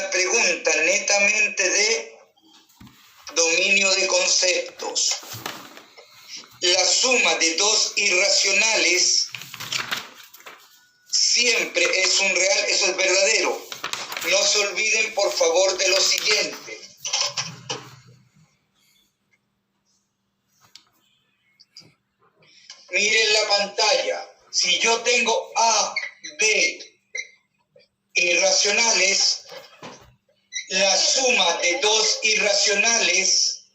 una pregunta netamente de dominio de conceptos. La suma de dos irracionales siempre es un real, eso es verdadero. No se olviden, por favor, de lo siguiente. Miren la pantalla. Si yo tengo A, B irracionales, la suma de dos irracionales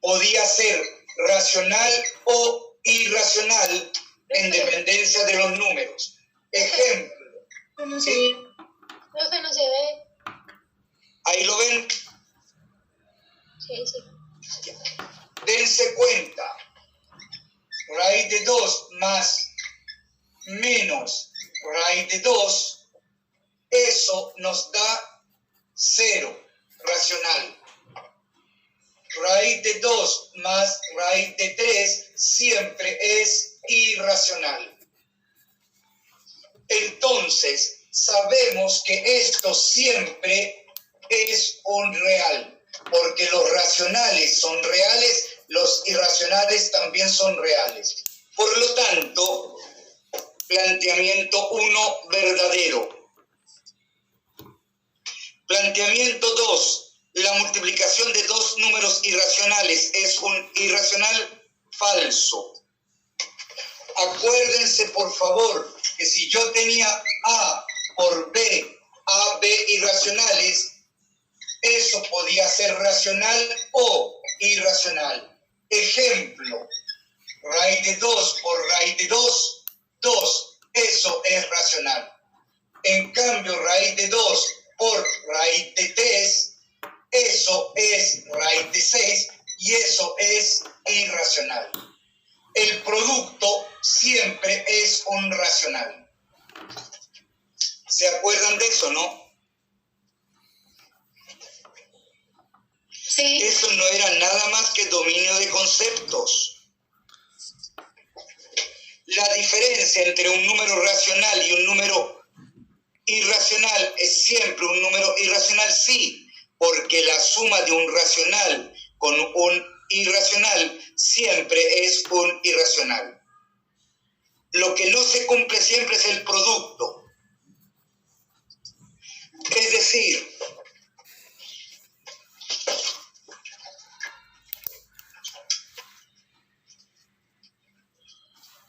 podía ser racional o irracional en dependencia de los números. Ejemplo. ¿Sí? Profe, no se ve. ¿Ahí lo ven? Sí. Ya. Dense cuenta. Raíz de 2 más menos raíz de 2, eso nos da 0, racional. Raíz de 2 más raíz de 3 siempre es irracional. Entonces, sabemos que esto siempre es un real, porque los racionales son reales, los irracionales también son reales. Por lo tanto, planteamiento 1 verdadero. Planteamiento 2. La multiplicación de dos números irracionales es un irracional falso. Acuérdense, por favor, que si yo tenía A por B, A, B irracionales, eso podía ser racional o irracional. Ejemplo, raíz de 2 por raíz de 2, 2, eso es racional. En cambio, raíz de 2 por raíz de 3, eso es raíz de 6 y eso es irracional. El producto siempre es un racional. ¿Se acuerdan de eso, no? Sí. Eso no era nada más que dominio de conceptos. La diferencia entre un número racional y un número irracional es siempre un número irracional, sí, porque la suma de un racional con un irracional siempre es un irracional. Lo que no se cumple siempre es el producto. Es decir,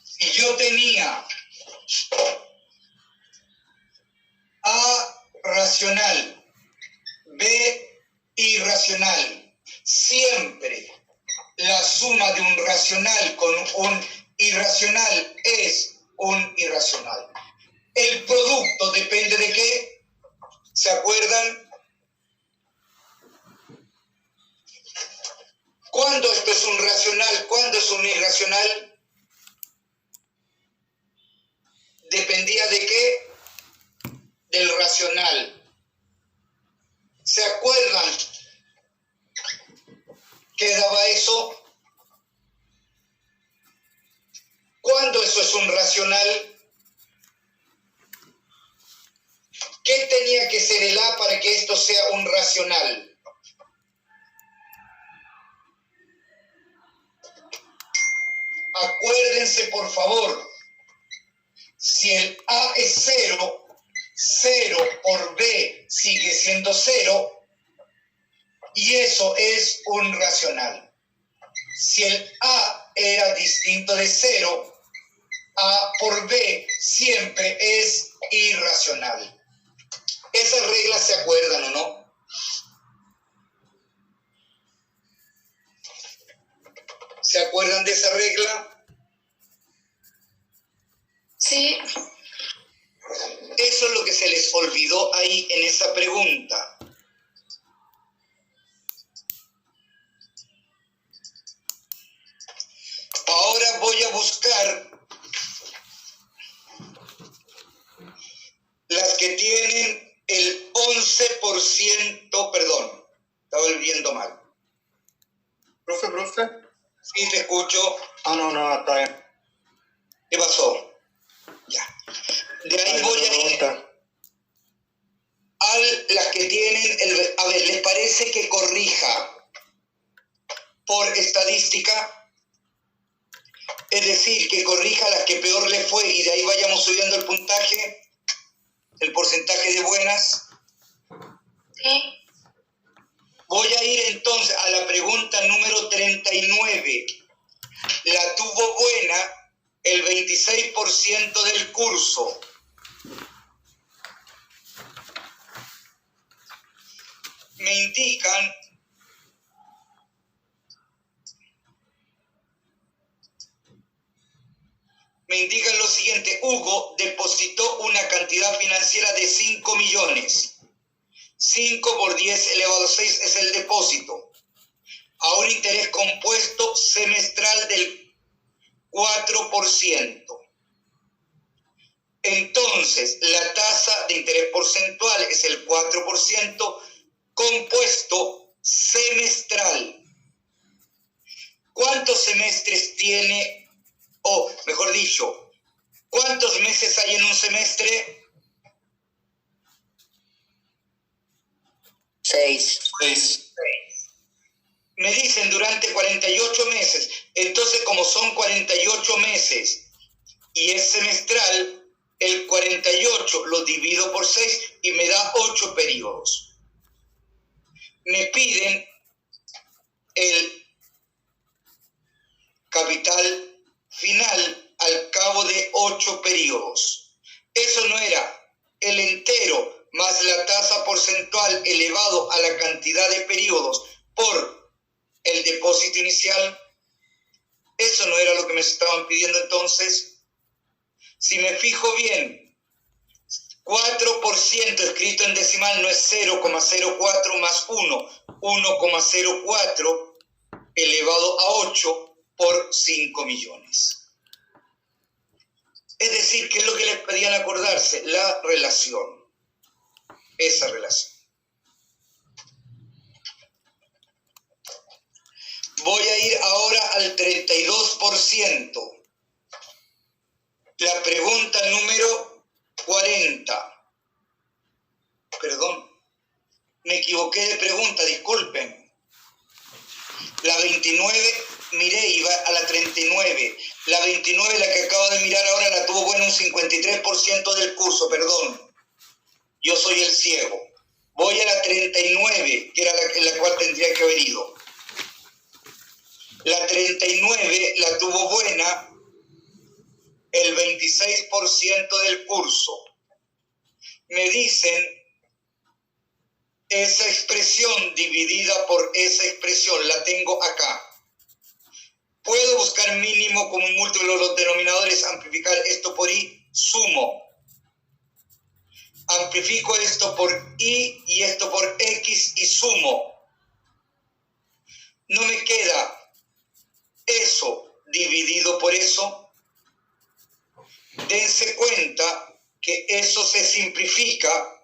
si yo tenía A racional, B irracional, siempre la suma de un racional con un irracional es un irracional. El producto depende de qué. ¿Se acuerdan? ¿Cuándo esto es un racional? ¿Cuándo es un irracional? ¿Dependía de qué? Del racional. ¿Se acuerdan qué daba eso? ¿Cuándo eso es un racional? ¿Qué tenía que ser el A para que esto sea un racional? Acuérdense, por favor, si el A es 0, 0 por B sigue siendo 0, y eso es un racional. Si el A era distinto de 0, A por B siempre es irracional. ¿Esas reglas se acuerdan o no? ¿Se acuerdan de esa regla? Sí. Eso es lo que se les olvidó ahí en esa pregunta. Ahora voy a buscar las que tienen el 11%, perdón, estaba viendo mal. Profe. Sí, te escucho. No, está bien. ¿Qué pasó? Ya. De ahí voy a ir. a las que tienen a ver, ¿les parece que corrija por estadística? Es decir, que corrija las que peor le fue y de ahí vayamos subiendo el puntaje, el porcentaje de buenas. Sí. Voy a ir entonces a la pregunta número 39. La tuvo buena el 26% del curso. Me indican lo siguiente: Hugo depositó una cantidad financiera de 5 millones. 5 por 10 elevado a 6 es el depósito, a un interés compuesto semestral del 4%. Entonces, la tasa de interés porcentual es el 4% compuesto semestral. ¿Cuántos semestres tiene, o mejor dicho, cuántos meses hay en un semestre? 6. Me dicen durante 48 meses. Entonces, como son 48 meses y es semestral, el 48 lo divido por 6 y me da 8 periodos. Me piden el capital final al cabo de 8 periodos. Eso no era el entero más la tasa porcentual elevado a la cantidad de periodos por el depósito inicial. Eso no era lo que me estaban pidiendo entonces. Si me fijo bien, 4% escrito en decimal no es 0,04 más 1, 1,04 elevado a 8 por 5 millones. Es decir, ¿qué es lo que les pedían acordarse? La relación. Esa relación. Voy a ir ahora al 32%. La pregunta número 40. Perdón, me equivoqué de pregunta, disculpen. La 29, miré, iba a la 39. La 29, la que acabo de mirar ahora, la tuvo buena un 53% del curso, perdón. Yo soy el ciego. Voy a la 39, que era la cual tendría que haber ido. La 39 la tuvo buena el 26% del curso. Me dicen esa expresión dividida por esa expresión, la tengo acá. Puedo buscar mínimo como un múltiplo de los denominadores, amplificar esto por i, sumo. Amplifico esto por y esto por x y sumo. No me queda eso dividido por eso. Dense cuenta que eso se simplifica.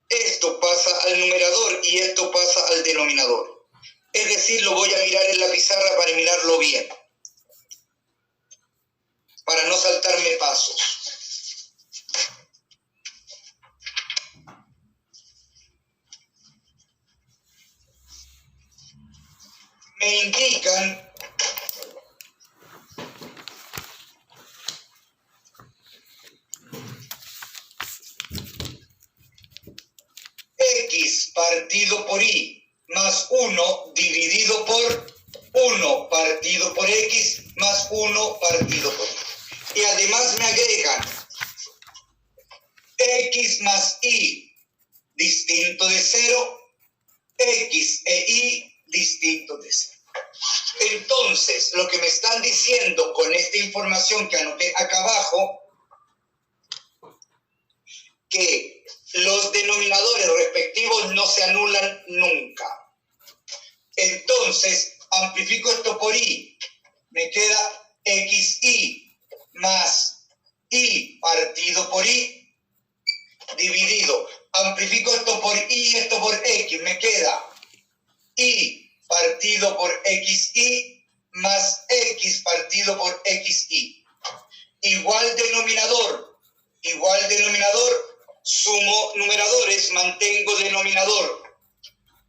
Esto pasa al numerador y esto pasa al denominador. Es decir, lo voy a mirar en la pizarra para mirarlo bien, para no saltarme pasos. Me indican x partido por y más 1 dividido por 1 partido por x más 1 partido por y. Y además me agregan x más y distinto de 0, x e y distinto de 0. Entonces, lo que me están diciendo con esta información que anoté acá abajo, que los denominadores respectivos no se anulan nunca. Entonces, amplifico esto por y, me queda xy más y partido por y dividido. Amplifico esto por y, esto por x, me queda y partido por xy más x partido por xy. Igual denominador, Sumo numeradores, mantengo denominador.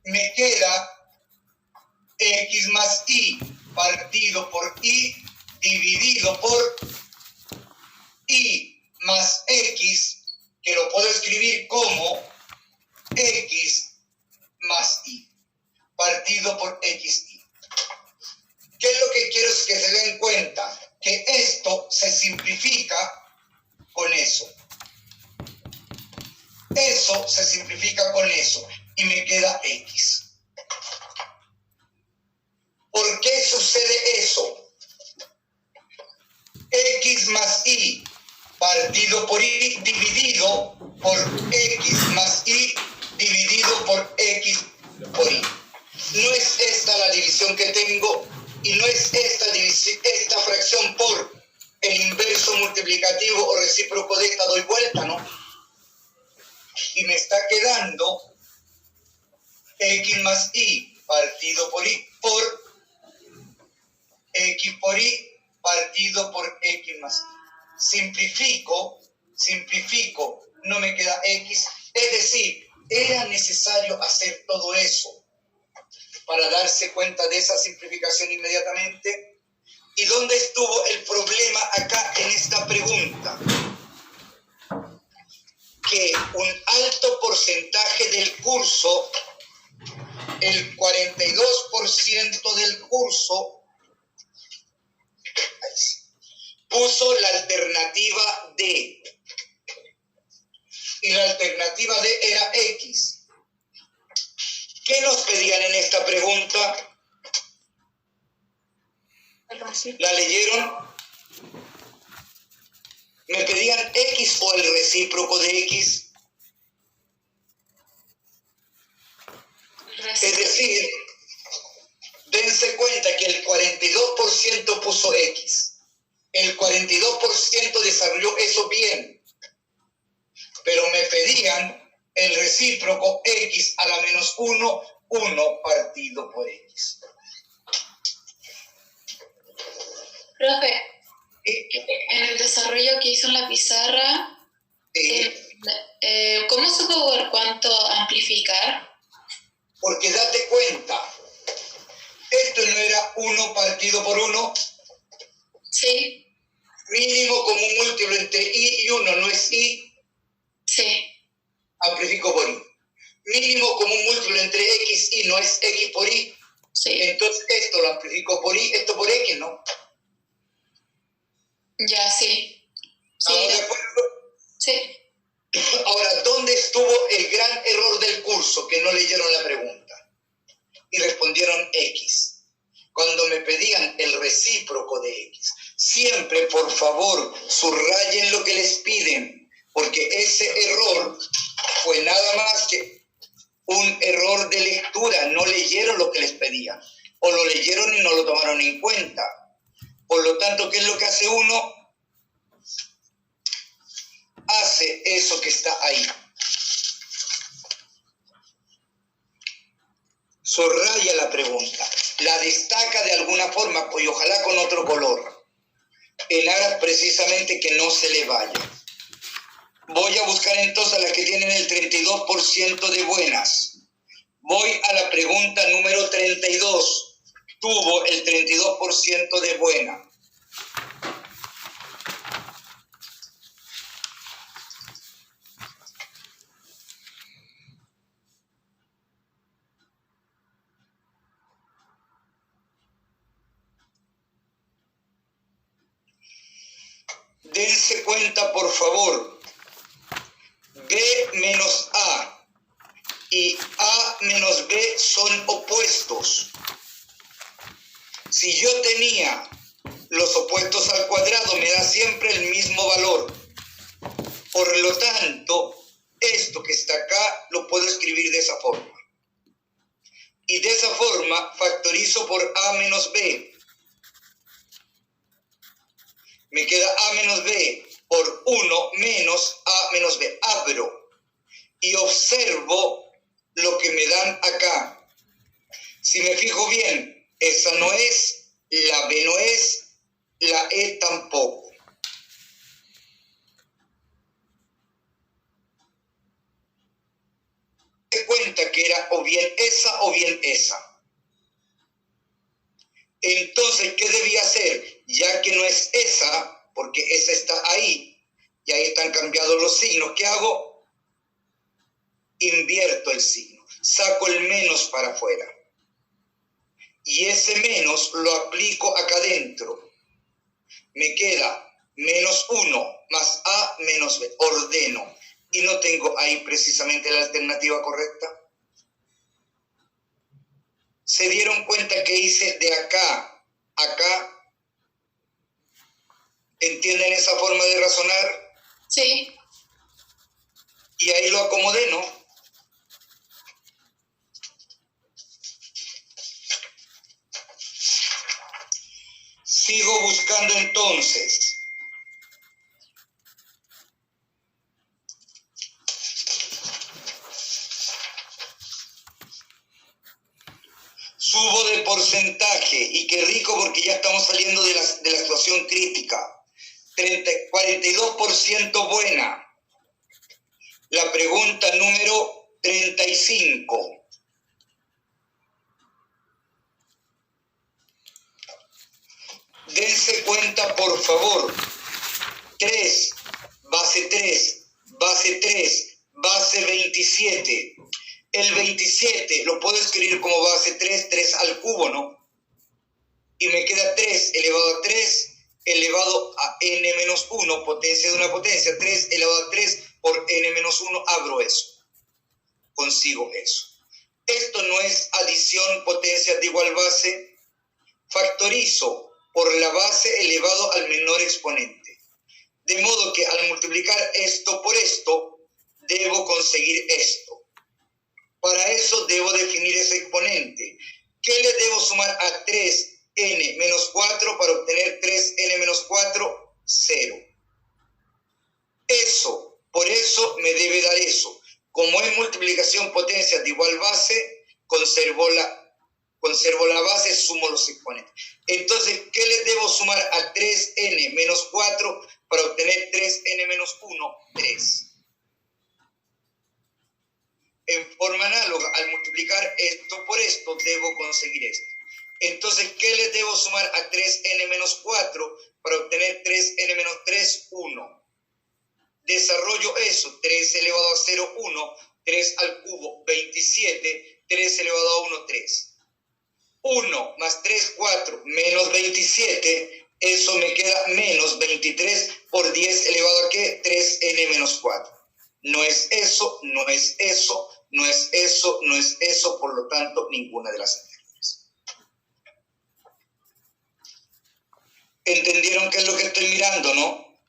Me queda x más y partido por y dividido por y más x, que lo puedo escribir como x más y partido por xy. ¿Qué es lo que quiero es que se den cuenta? Que esto se simplifica con eso. Eso se simplifica con eso y me queda x. ¿Por qué sucede eso? X más y partido por y dividido por x más y dividido por x por y. No es esta la división que tengo y no es esta fracción por el inverso multiplicativo o recíproco de esta doy vuelta, ¿no? Y me está quedando x más y partido por y por x por y partido por x más y. Simplifico, no me queda x. Es decir, era necesario hacer todo eso para darse cuenta de esa simplificación inmediatamente. ¿Y dónde estuvo el problema acá en esta pregunta? Que un alto porcentaje del curso, el 42% del curso, puso la alternativa D. Y la alternativa D era X. ¿Qué nos pedían en esta pregunta? ¿La leyeron? ¿Me pedían X o el recíproco de X? Es decir, dense cuenta que el 42% puso X. El 42% desarrolló eso bien. Pero me pedían el recíproco X a la menos 1, 1 partido por X. Profe, en el desarrollo que hizo en la pizarra, ¿cómo supo por cuánto amplificar? Porque date cuenta, esto no era 1 partido por 1. Sí. Mínimo común múltiplo entre y 1, ¿no es y? Sí. Amplifico por y. Mínimo común múltiplo entre x y, ¿no es x por y? Sí. Entonces esto lo amplifico por y, esto por x, ¿no? Ya, sí. ¿Estamos de acuerdo? Sí. Ahora, ¿dónde estuvo el gran error del curso? Que no leyeron la pregunta y respondieron X. Cuando me pedían el recíproco de X. Siempre, por favor, subrayen lo que les piden, porque ese error fue nada más que un error de lectura. No leyeron lo que les pedían, o lo leyeron y no lo tomaron en cuenta. Por lo tanto, ¿qué es lo que hace uno? Hace eso que está ahí. Subraya la pregunta, la destaca de alguna forma y ojalá con otro color, en aras precisamente que no se le vaya. Voy a buscar entonces a las que tienen el 32% de buenas. Voy a la pregunta número 32. Tuvo el 32% de buena. Dense cuenta, por favor, B menos A y A menos B son opuestos. Si yo tenía los opuestos al cuadrado, me da siempre el mismo valor. Por lo tanto, esto que está acá lo puedo escribir de esa forma. Y de esa forma factorizo por A menos B. Me queda A menos B por 1 menos A menos B. Abro y observo lo que me dan acá. Si me fijo bien, esa no es, la B no es, la E tampoco. Dense cuenta que era o bien esa o bien esa. Entonces, ¿qué debía hacer? Ya que no es esa, porque esa está ahí, y ahí están cambiados los signos, ¿qué hago? Invierto el signo, saco el menos para afuera. Y ese menos lo aplico acá adentro. Me queda menos 1 más A menos B. Ordeno. Y no tengo ahí precisamente la alternativa correcta. ¿Se dieron cuenta que hice de acá a acá? ¿Entienden esa forma de razonar? Sí. Y ahí lo acomodé, ¿no? Sigo buscando entonces. Subo de porcentaje, y qué rico porque ya estamos saliendo de la situación crítica. 42% buena. La pregunta número 35. Dense cuenta, por favor. 3, base 3, base 3, base 27. El 27 lo puedo escribir como base 3, 3 al cubo, ¿no? Y me queda 3 elevado a 3 elevado a n menos 1, potencia de una potencia, 3 elevado a 3 por n menos 1, abro eso. Consigo eso. Esto no es adición potencias de igual base. Factorizo por la base elevado al menor exponente. De modo que al multiplicar esto por esto, debo conseguir esto. Para eso debo definir ese exponente. ¿Qué le debo sumar a 3n menos 4 para obtener 3n menos 4? 0. Eso, por eso me debe dar eso. Como es multiplicación potencias de igual base, conservo la base, sumo los exponentes. Entonces, ¿qué le debo sumar a 3n menos 4 para obtener 3n menos 1? 3. En forma análoga, al multiplicar esto por esto, debo conseguir esto. Entonces, ¿qué le debo sumar a 3n menos 4 para obtener 3n menos 3? 1. Desarrollo eso, 3 elevado a 0, 1, 3 al cubo, 27, 3 elevado a 1, 3. 1 más 3, 4, menos 27, eso me queda menos 23 por 10 elevado a ¿qué? 3n menos 4. No es eso, no es eso, no es eso, no es eso, por lo tanto, ninguna de las anteriores. ¿Entendieron qué es lo que estoy mirando, no?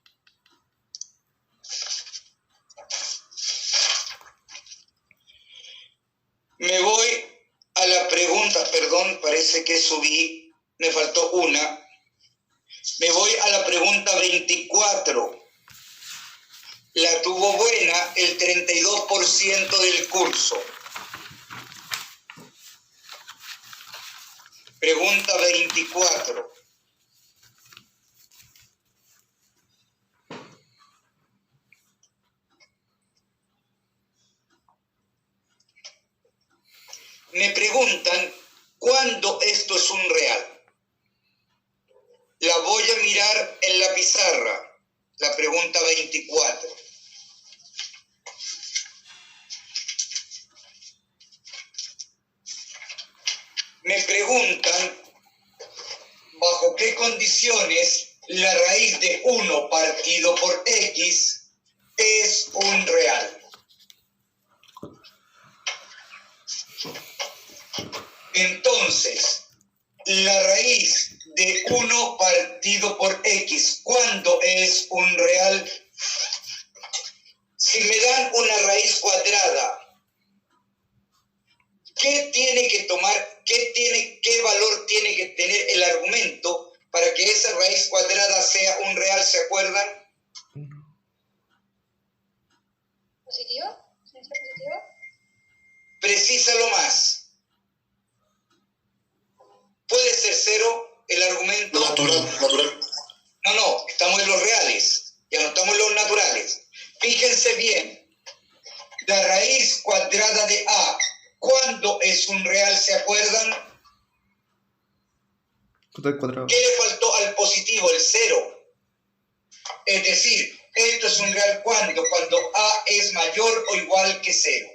Me voy a la pregunta, perdón, parece que subí, me faltó una. Me voy a la pregunta 24. La tuvo buena el 32% del curso. Pregunta 24. Me preguntan cuándo esto es un real. La voy a mirar en la pizarra, la pregunta 24. Me preguntan bajo qué condiciones la raíz de 1 partido por x es un real. Entonces, la raíz de 1 partido por x, ¿cuándo es un real? Si me dan una raíz cuadrada, ¿qué tiene que tomar, qué valor tiene que tener el argumento para que esa raíz cuadrada sea un real? ¿Se acuerdan? ¿Positivo? ¿Ciencia positiva? Precísalo más. ¿Puede ser 0 el argumento? Natural. No, estamos en los reales, ya no estamos en los naturales. Fíjense bien, la raíz cuadrada de A es un real, ¿se acuerdan? Total cuadrado. ¿Qué le faltó al positivo? El 0. Es decir, esto es un real cuando A es mayor o igual que 0.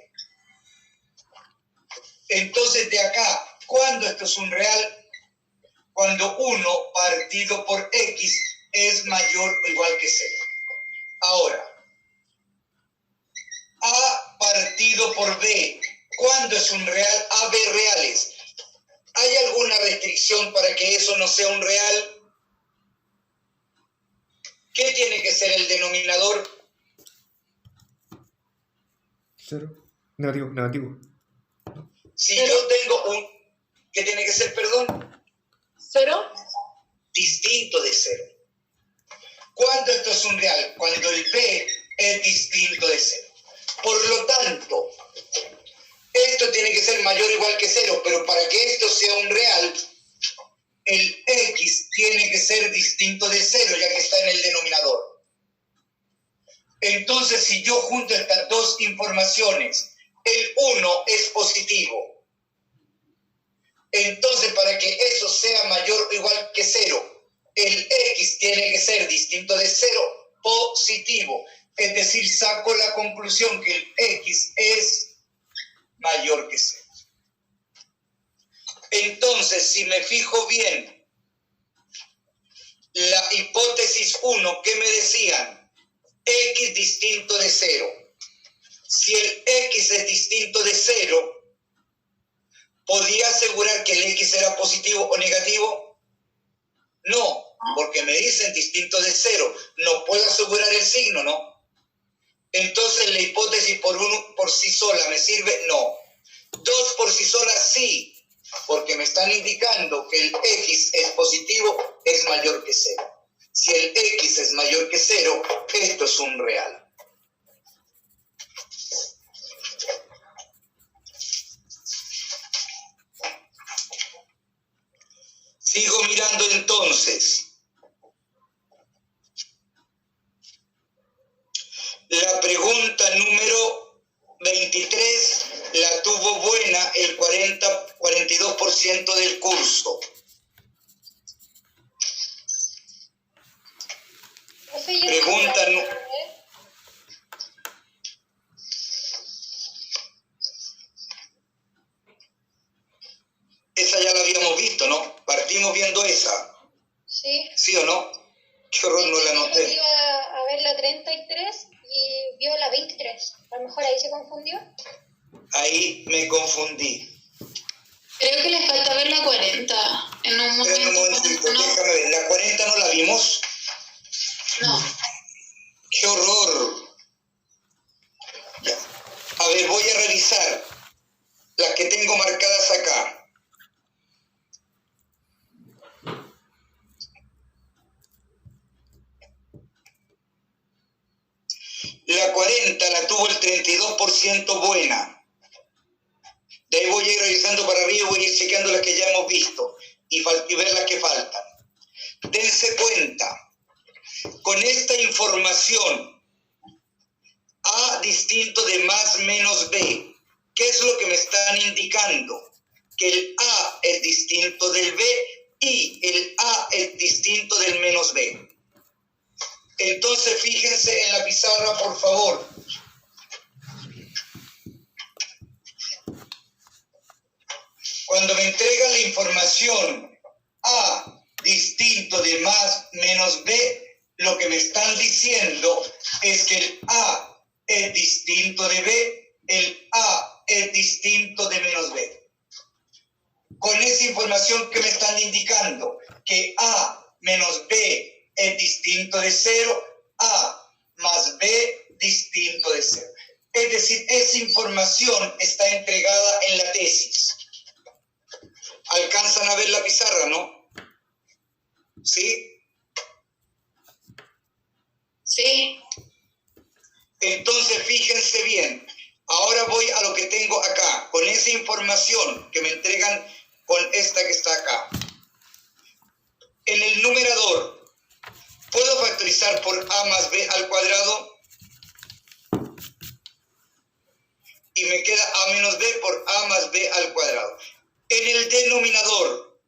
Entonces de acá, ¿cuándo esto es un real? Cuando 1 partido por X es mayor o igual que 0. Ahora, A partido por B, ¿cuándo es un real? AB reales. ¿Hay alguna restricción para que eso no sea un real? ¿Qué tiene que ser el denominador? 0. Negativo. Si yo tengo un... ¿Qué tiene que ser, perdón? 0. Distinto de 0. ¿Cuándo esto es un real? Cuando el B es distinto de 0. Por lo tanto, esto tiene que ser mayor o igual que 0, pero para que esto sea un real, el X tiene que ser distinto de 0, ya que está en el denominador. Entonces, si yo junto estas dos informaciones, el 1 es positivo. Entonces, para que eso sea mayor o igual que 0, el X tiene que ser distinto de 0, positivo. Es decir, saco la conclusión que el X es mayor que 0. Entonces, si me fijo bien, la hipótesis 1, ¿qué me decían? X distinto de 0. Si el X es distinto de 0, ¿podía asegurar que el X era positivo o negativo? No, porque me dicen distinto de 0. No puedo asegurar el signo, ¿no? Entonces, ¿la hipótesis por 1 por sí sola me sirve? No. 2 por sí sola sí, porque me están indicando que el X es positivo, es mayor que 0. Si el X es mayor que 0, esto es un real. Sigo mirando entonces. La pregunta número 23 la tuvo buena el 42% del curso. Pregunta esa ya la habíamos visto, ¿no? Partimos viendo esa. Sí. ¿Sí o no? Qué horror, no la noté. Iba a ver la 33 y vio la 23. A lo mejor ahí se confundió. Ahí me confundí. Creo que le falta ver la 40 en un momento. Pero un momentito, ¿no? déjame ver. ¿La 40 no la vimos? No. ¡Qué horror! Ya. A ver, voy a revisar las que tengo marcadas acá. La 40 la tuvo el 32% buena. De ahí voy a ir revisando para arriba y voy a ir chequeando las que ya hemos visto y ver las que faltan. Dense cuenta, con esta información, A distinto de más menos B, ¿qué es lo que me están indicando? Que el A es distinto del B y el A es distinto del menos B. Entonces, fíjense en la pizarra, por favor. Cuando me entregan la información A distinto de más menos B, lo que me están diciendo es que el A es distinto de B, el A es distinto de menos B. Con esa información que me están indicando que A menos B es distinto de 0, A más B distinto de 0. Es decir, esa información está entregada en la tesis. ¿Alcanzan a ver la pizarra, no? ¿Sí? Sí. Entonces, fíjense bien. Ahora voy a lo que tengo acá. Con esa información que me entregan con esta que está acá. En el numerador, ¿puedo factorizar por A más B al cuadrado? Y me queda A menos B por A más B al cuadrado. En el denominador,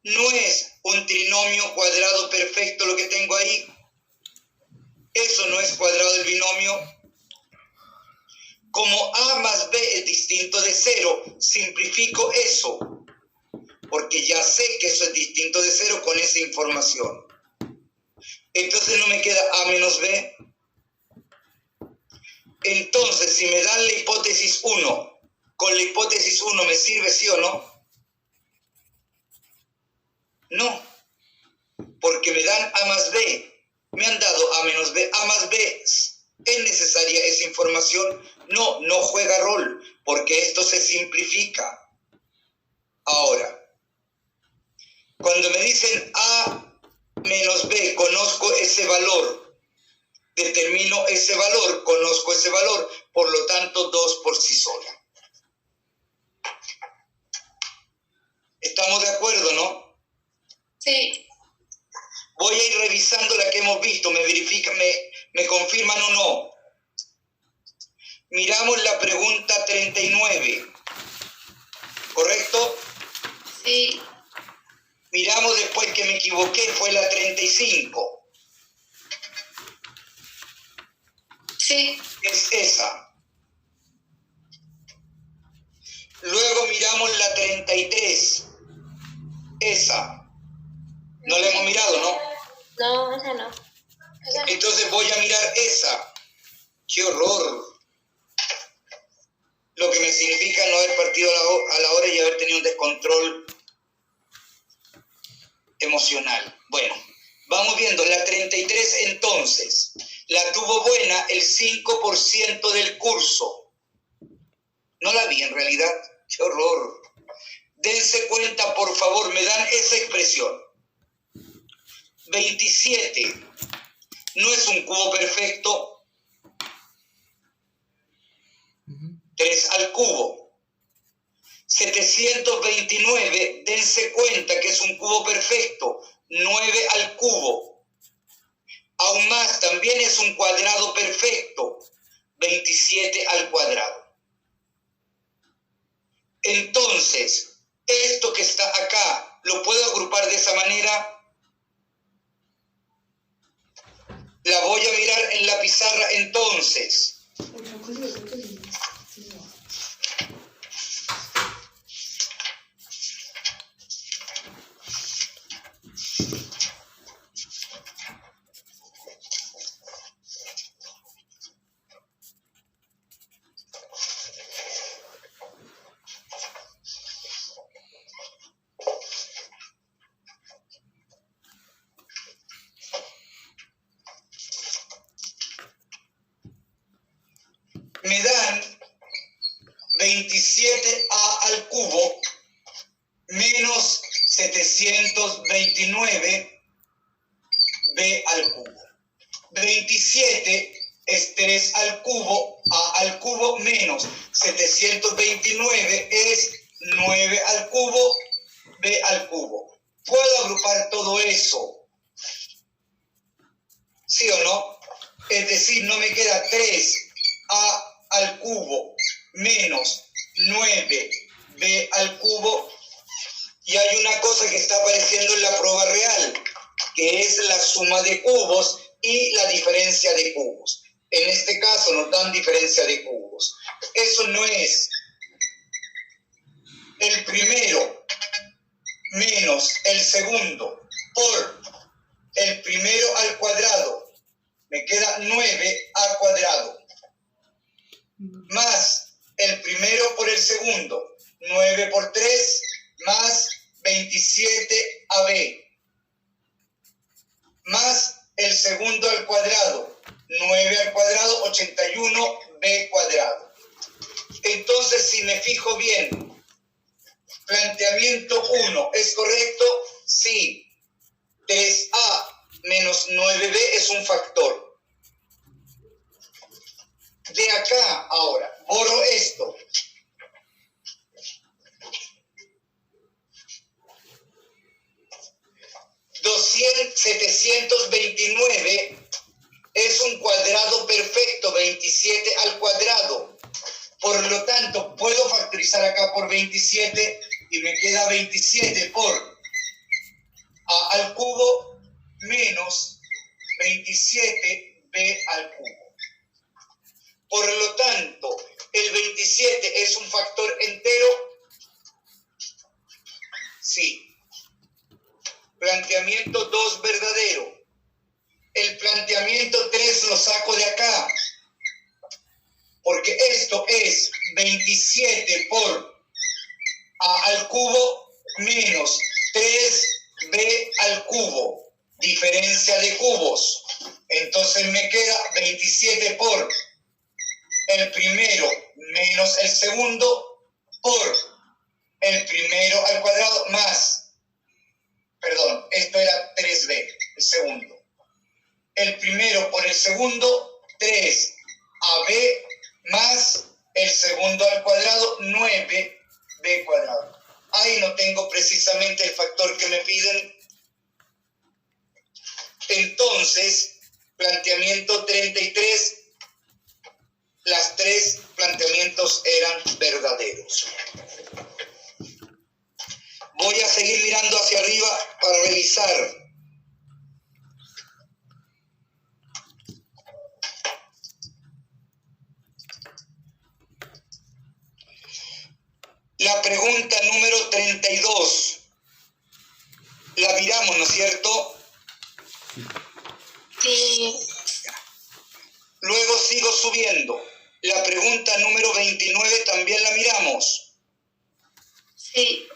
¿no es un trinomio cuadrado perfecto lo que tengo ahí? Eso no es cuadrado del binomio. Como a más b es distinto de 0, simplifico eso, porque ya sé que eso es distinto de 0 con esa información. Entonces no me queda a menos b. Entonces, si me dan la hipótesis 1, ¿con la hipótesis 1 me sirve sí o no? No, porque me dan a más b. Me han dado a menos b. A más b es necesaria esa información. No juega rol, porque esto se simplifica. Ahora, cuando me dicen a menos b, conozco ese valor, determino ese valor, conozco ese valor, por lo tanto 2 por sí sola. ¿Estamos de acuerdo, no? Sí. Voy a ir revisando la que hemos visto, me verifican, me confirman o no. Miramos la pregunta 39, ¿correcto? Sí. Miramos después que me equivoqué, fue la 35. Sí. Es esa. Luego miramos la 33. Esa. No la hemos mirado, ¿no? No, esa no. Entonces voy a mirar esa. ¡Qué horror! Lo que me significa no haber partido a la hora y haber tenido un descontrol emocional. Bueno, vamos viendo. La 33 entonces. La tuvo buena el 5% del curso. No la vi en realidad. ¡Qué horror! Dense cuenta, por favor, me dan esa expresión. 27 no es un cubo perfecto. 3 al cubo. 729, dense cuenta que es un cubo perfecto. 9 al cubo. Aún más, también es un cuadrado perfecto. 27 al cuadrado. Entonces, esto que está acá, ¿lo puedo agrupar de esa manera? La voy a mirar en la pizarra entonces. Me dan 27a al cubo menos 729b al cubo. 27 es 3 al cubo, a al cubo menos 729 es 9 al cubo, b al cubo. ¿Puedo agrupar todo eso? ¿Sí o no? Es decir, no me queda 3a al cubo menos 9b al cubo, y hay una cosa que está apareciendo en la prueba real, que es la suma de cubos y la diferencia de cubos. En este caso nos dan diferencia de cubos. Eso no es el primero menos el segundo por el primero al cuadrado. Me queda 9a cuadrado. Más el primero por el segundo, 9 por 3, más 27ab, más el segundo al cuadrado, 9 al cuadrado, 81b cuadrado. Entonces, si me fijo bien, planteamiento 1, ¿es correcto? Sí. 3a menos 9b es un factor. De acá, ahora, borro esto. $200, 729 es un cuadrado perfecto, 27 al cuadrado. Por lo tanto, puedo factorizar acá por 27 y me queda 27 por a al cubo menos 27b al cubo. Por lo tanto, el 27 es un factor entero. Sí. Planteamiento 2 verdadero. El planteamiento 3 lo saco de acá. Porque esto es 27 por a al cubo menos 3b al cubo. Diferencia de cubos. Entonces me queda 27 por el primero menos el segundo por el primero al cuadrado más, perdón, esto era 3b, el segundo. El primero por el segundo, 3ab más el segundo al cuadrado, 9b cuadrado. Ahí no tengo precisamente el factor que me piden. Entonces, planteamiento 33, las tres planteamientos eran verdaderos. Voy a seguir mirando hacia arriba para revisar. La pregunta número 32. La miramos, ¿no es cierto? Sí. Luego sigo subiendo. La pregunta número 29 también la miramos. Sí.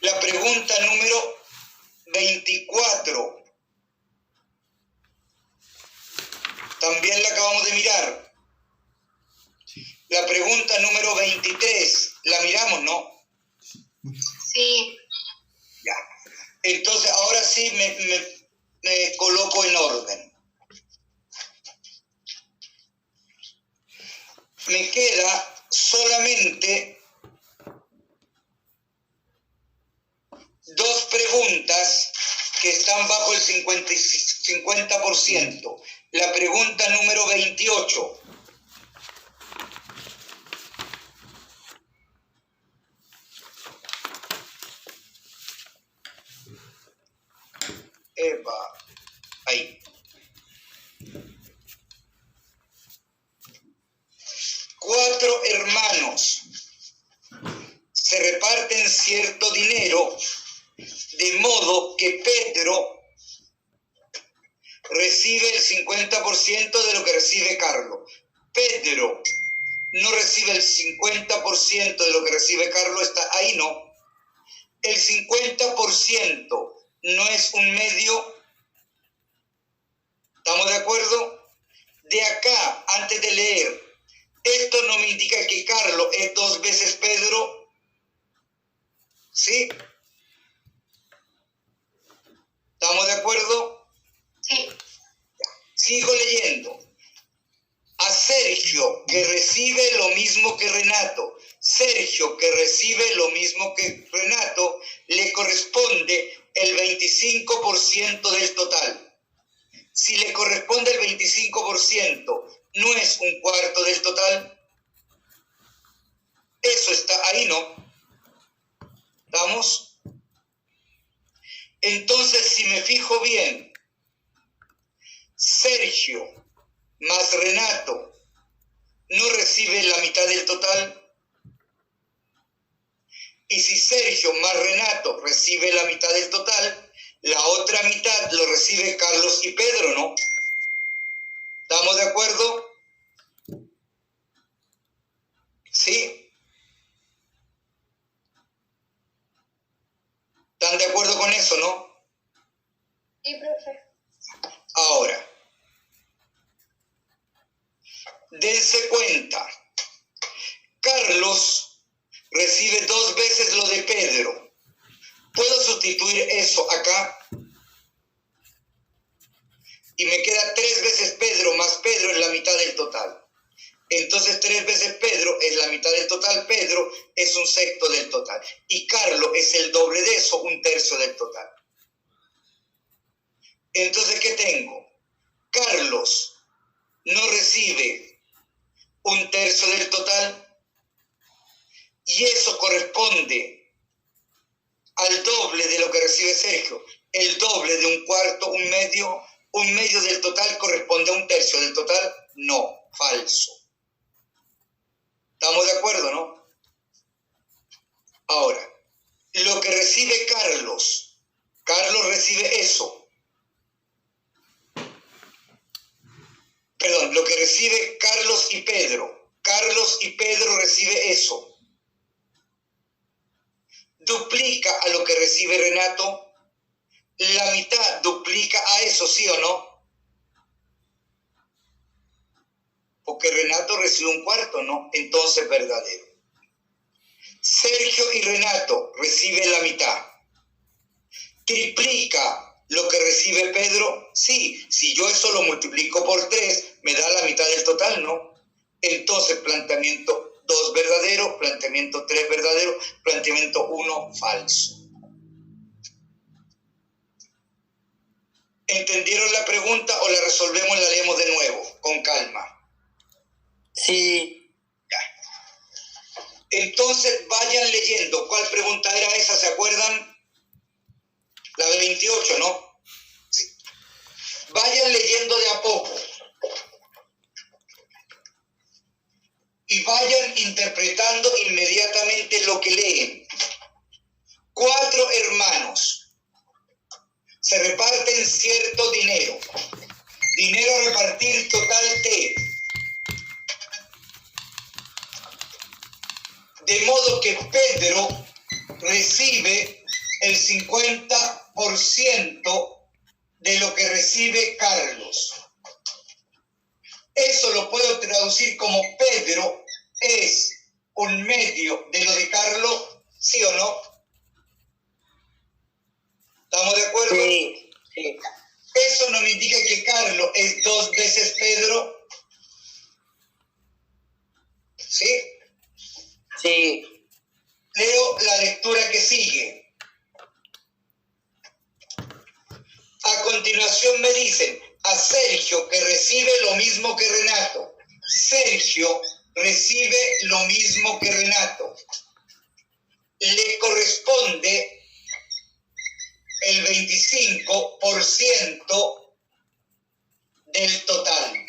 La pregunta número 24. También la acabamos de mirar. La pregunta número 23. La miramos, ¿no? Sí. Ya. Entonces, ahora sí me coloco en orden. Me queda solamente dos preguntas que están bajo el 50%. La pregunta número 28. Epa, ahí. 4 hermanos se reparten cierto dinero, de modo que Pedro recibe el 50% de lo que recibe Carlos. Pedro no recibe el 50% de lo que recibe Carlos, está ahí, ¿no? El 50% no es un medio. ¿Estamos de acuerdo? De acá, antes de leer, esto no me indica que Carlos es 2 veces Pedro. ¿Sí? ¿Estamos de acuerdo? Sí. Sigo leyendo. A Sergio, que recibe lo mismo que Renato, Sergio, que recibe lo mismo que Renato, le corresponde el 25% del total. Si le corresponde el 25%, ¿no es un cuarto del total? Eso está ahí, ¿no? ¿Estamos? Entonces, si me fijo bien, Sergio más Renato no recibe la mitad del total. Y si Sergio más Renato recibe la mitad del total, la otra mitad lo recibe Carlos y Pedro, ¿no? ¿Estamos de acuerdo? ¿Sí? ¿Están de acuerdo con eso, no? Sí, profe. Ahora, dense cuenta, Carlos recibe 2 veces lo de Pedro. ¿Puedo sustituir eso acá? Y me queda 3 veces Pedro más Pedro es la mitad del total. Entonces 3 veces Pedro es la mitad del total, Pedro es 1/6 del total. Y Carlos es el doble de eso, 1/3 del total. Entonces, ¿qué tengo? Carlos no recibe 1/3 del total y eso corresponde al doble de lo que recibe Sergio. El doble de 1/4, 1/2 del total corresponde a 1/3 del total. No, falso. ¿Estamos de acuerdo, no? Ahora, lo que recibe Carlos recibe eso. Perdón, lo que recibe Carlos y Pedro recibe eso. Duplica a lo que recibe Renato, la mitad duplica a eso, ¿sí o no? Porque Renato recibe 1/4, ¿no? Entonces verdadero. Sergio y Renato reciben la mitad. ¿Triplica lo que recibe Pedro? Sí, si yo eso lo multiplico por 3, me da la mitad del total, ¿no? Entonces planteamiento 2 verdadero, planteamiento 3 verdadero, planteamiento 1 falso. ¿Entendieron la pregunta o la resolvemos y la leemos de nuevo, con calma? Sí. Entonces vayan leyendo. ¿Cuál pregunta era esa? ¿Se acuerdan? La de 28, ¿no? Sí. Vayan leyendo de a poco. Y vayan interpretando inmediatamente lo que leen. 4 hermanos se reparten cierto dinero. Dinero a repartir total T. De modo que Pedro recibe el 50% de lo que recibe Carlos. Eso lo puedo traducir como Pedro es 1/2 de lo de Carlos, ¿sí o no? ¿Estamos de acuerdo? Sí. Sí. Eso no me indica que Carlos es 2 veces Pedro. ¿Sí? Sí. Leo la lectura que sigue. A continuación me dicen a Sergio, que recibe lo mismo que Renato. Sergio recibe lo mismo que Renato. Le corresponde el 25% del total.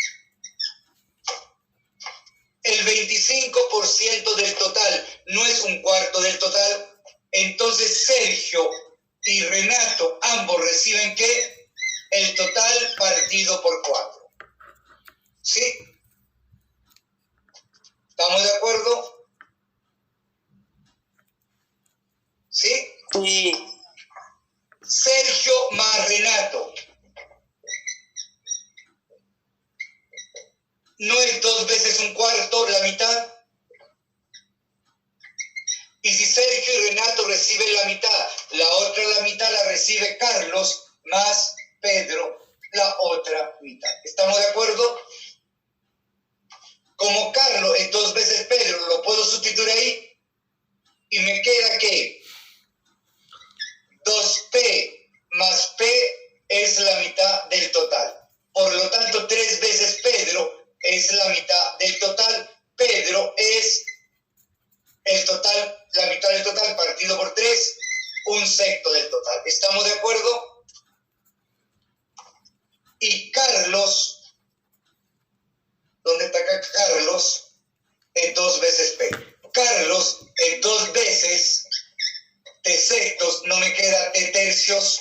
El 25% del total no es 1/4 del total. Entonces Sergio y Renato ambos reciben ¿qué? El total partido por 4. ¿Sí? ¿Estamos de acuerdo? ¿Sí? Sí. Sergio más Renato. ¿No es 2 veces 1/4 la mitad? Y si Sergio y Renato reciben la mitad, la otra mitad la recibe Carlos más Pedro, la otra mitad. ¿Estamos de acuerdo? Como Carlos es 2 veces Pedro, lo puedo sustituir ahí y me queda que 2P más P es la mitad del total. Por lo tanto, 3 veces Pedro es la mitad del total. Pedro es el total, la mitad del total partido por 3, 1/6 del total. ¿Estamos de acuerdo? Y Carlos, ¿dónde está acá Carlos? Es 2 veces P. Carlos es 2 veces T/6, no me queda T/3.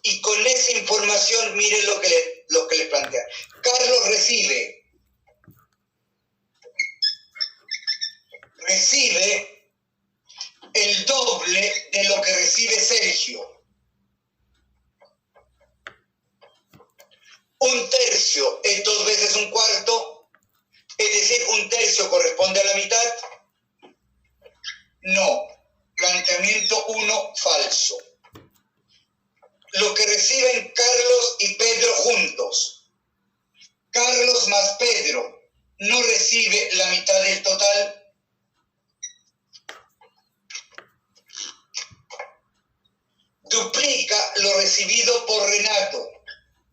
Y con esa información, miren lo que les plantea. Carlos recibe el doble de lo que recibe Sergio. 1/3 es 2 veces 1/4, es decir, 1/3 corresponde a la mitad. No, planteamiento 1 falso. Lo que reciben Carlos y Pedro juntos. Carlos más Pedro no recibe la mitad del total. Duplica lo recibido por Renato.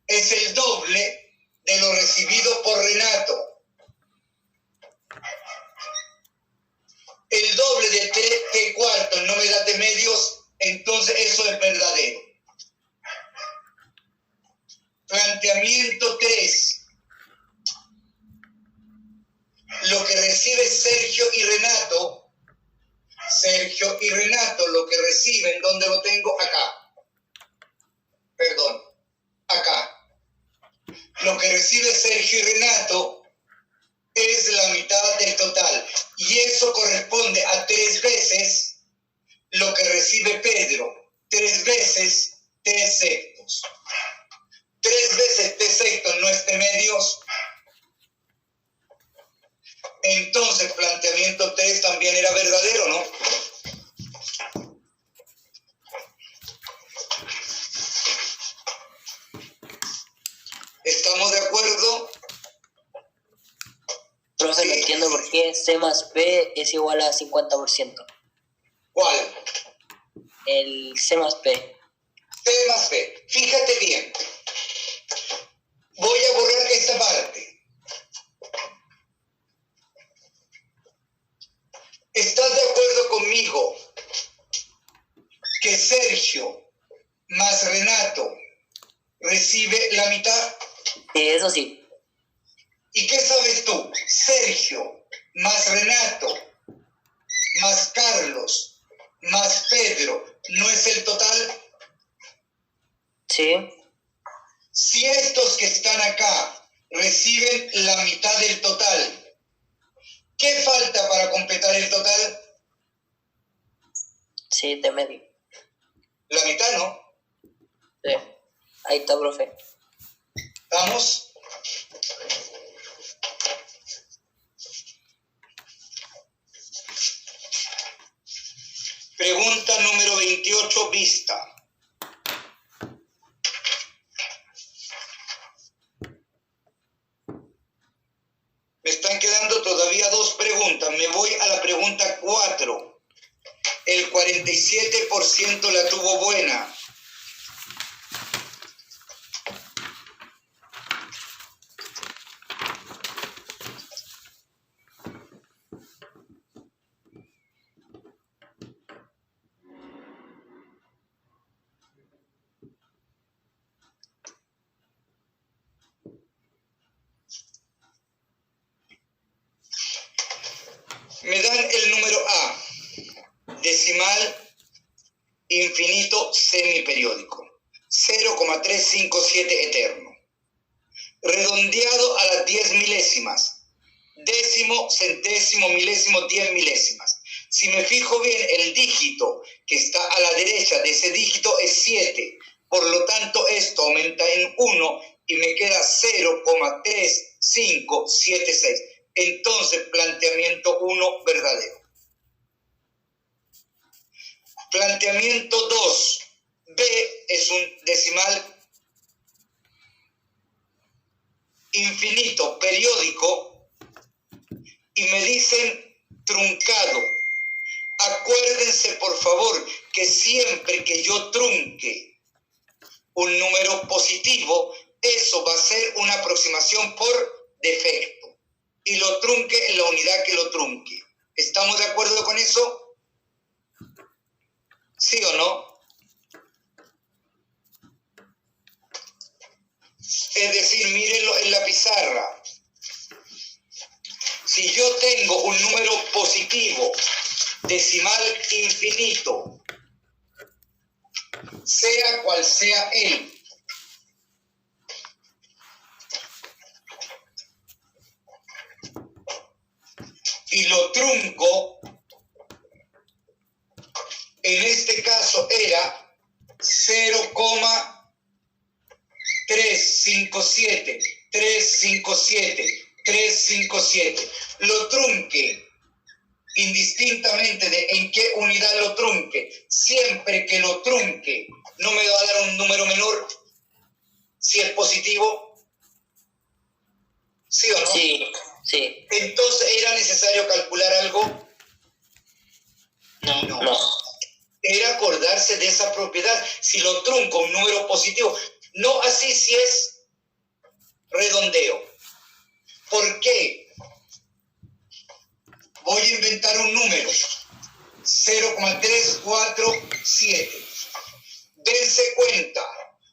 Es el doble de lo recibido por Renato. El doble de t cuarto no me da t medios, entonces eso es verdadero. Planteamiento 3. Lo que recibe Sergio y Renato, lo que reciben, ¿dónde lo tengo? Acá. Perdón, acá. Lo que recibe Sergio y Renato es la mitad del total. Y eso corresponde a 3 veces lo que recibe Pedro. 3 veces t sextos. 3 veces t sextos no es t medios. Entonces, planteamiento 3 también era verdadero, ¿no? ¿Estamos de acuerdo? Profe, no entiendo por qué C más P es igual a 50%. ¿Cuál? El C más P. P más P. Fíjate bien. Voy a borrar esta parte. ¿Estás de acuerdo conmigo que Sergio más Renato recibe la mitad? Sí, eso sí. ¿Y qué sabes tú? Sergio más Renato más Carlos más Pedro, ¿no es el total? Sí. Si estos que están acá reciben la mitad del total, ¿qué falta para completar el total? Sí, T medio. La mitad, ¿no? Sí. Ahí está, profe. ¿Vamos? Pregunta número 28, vista. Me están quedando todavía 2 preguntas. Me voy a la pregunta 4. El 47% la tuvo buena. Me dan el número A, decimal infinito semiperiódico, 0,357 eterno, redondeado a las 10 milésimas, décimo, centésimo, milésimo, 10 milésimas. Si me fijo bien, el dígito que está a la derecha de ese dígito es 7, por lo tanto esto aumenta en 1 y me queda 0,3576. Entonces, planteamiento 1 verdadero. Planteamiento 2. B es un decimal infinito periódico y me dicen truncado. Acuérdense, por favor, que siempre que yo trunque un número positivo, eso va a ser una aproximación por defecto. Y lo trunque en la unidad que lo trunque. ¿Estamos de acuerdo con eso? ¿Sí o no? Es decir, mírenlo en la pizarra. Si yo tengo un número positivo, decimal infinito, sea cual sea él, y lo trunco, en este caso era 0,357. Lo trunque, indistintamente de en qué unidad lo trunque, siempre que lo trunque, no me va a dar un número menor si es positivo. ¿Sí o no? Sí, sí. Entonces, ¿era necesario calcular algo? No. era acordarse de esa propiedad. Si lo trunco un número positivo, no así si es redondeo. ¿Por qué? Voy a inventar un número. 0,347. Dense cuenta,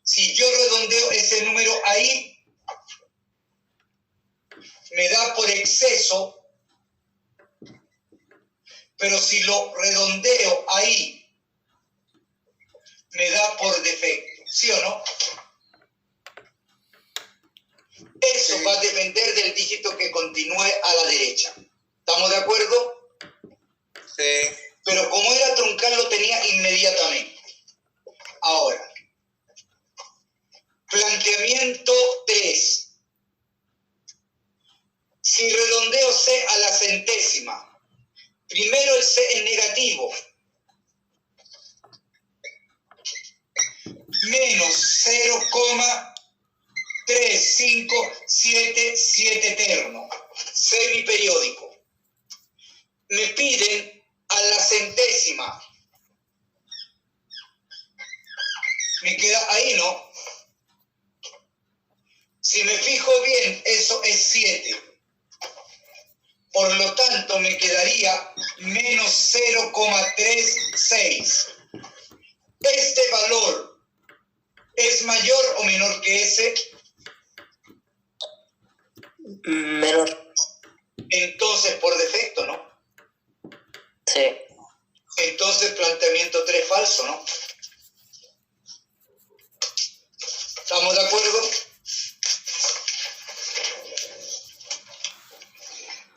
si yo redondeo ese número ahí, me da por exceso, pero si lo redondeo ahí, me da por defecto, ¿sí o no? Eso va a depender del dígito que continúe a la derecha. ¿Estamos de acuerdo? Sí. Pero como era truncar, lo tenía inmediatamente. Ahora, planteamiento 3. Si redondeo C a la centésima, primero el C es negativo, menos 0,3577 terno, semiperiódico. Me piden a la centésima. Me queda ahí, ¿no? Si me fijo bien, eso es 7. Por lo tanto, me quedaría menos 0,36. ¿Este valor es mayor o menor que ese? Menor. Entonces, por defecto, ¿no? Sí. Entonces, planteamiento 3 falso, ¿no? ¿Estamos de acuerdo?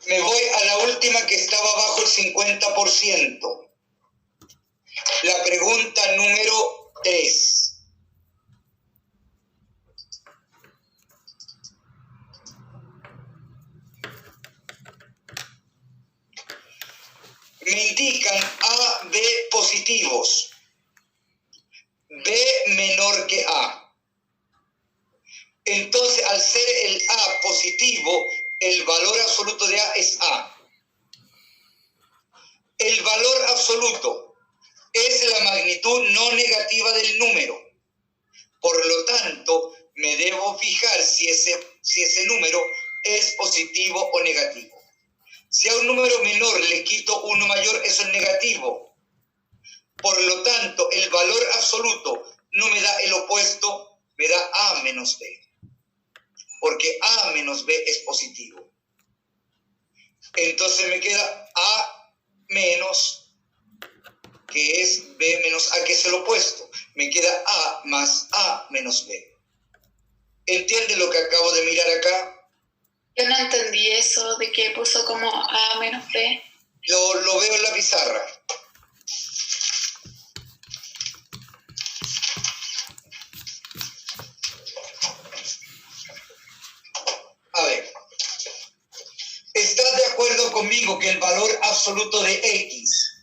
Me voy a la última que estaba bajo el 50%. La pregunta número 3. Me indican A, B positivos. B menor que A. Entonces, al ser el A positivo, el valor absoluto de A es A. El valor absoluto es la magnitud no negativa del número. Por lo tanto, me debo fijar si ese número es positivo o negativo. Si a un número menor le quito uno mayor, eso es negativo. Por lo tanto, el valor absoluto no me da el opuesto, me da A menos B. Porque A menos B es positivo. Entonces me queda A menos, que es B menos A, que es el opuesto. Me queda A más A menos B. ¿Entiende lo que acabo de mirar acá? Yo no entendí eso de que puso como A menos B. Lo veo en la pizarra. A ver. ¿Estás de acuerdo conmigo que el valor absoluto de X,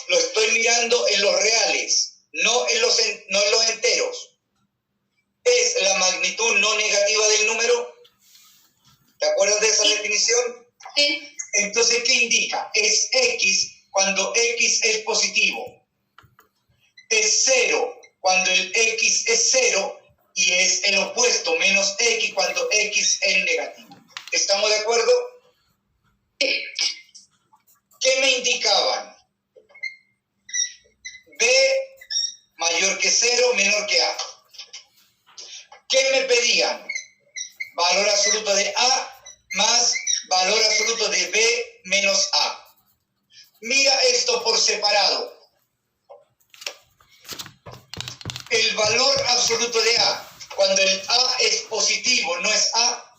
lo estoy mirando en los reales, no en los enteros, es la magnitud no negativa del número? ¿Te acuerdas de esa definición? Sí. Entonces, ¿qué indica? Es X cuando X es positivo. Es 0 cuando el X es 0 y es el opuesto, menos X cuando X es negativo. ¿Estamos de acuerdo? Sí. ¿Qué me indicaban? B mayor que 0, menor que A. ¿Qué me pedían? Valor absoluto de A más valor absoluto de B menos A. Mira esto por separado. El valor absoluto de A, cuando el A es positivo, no es A.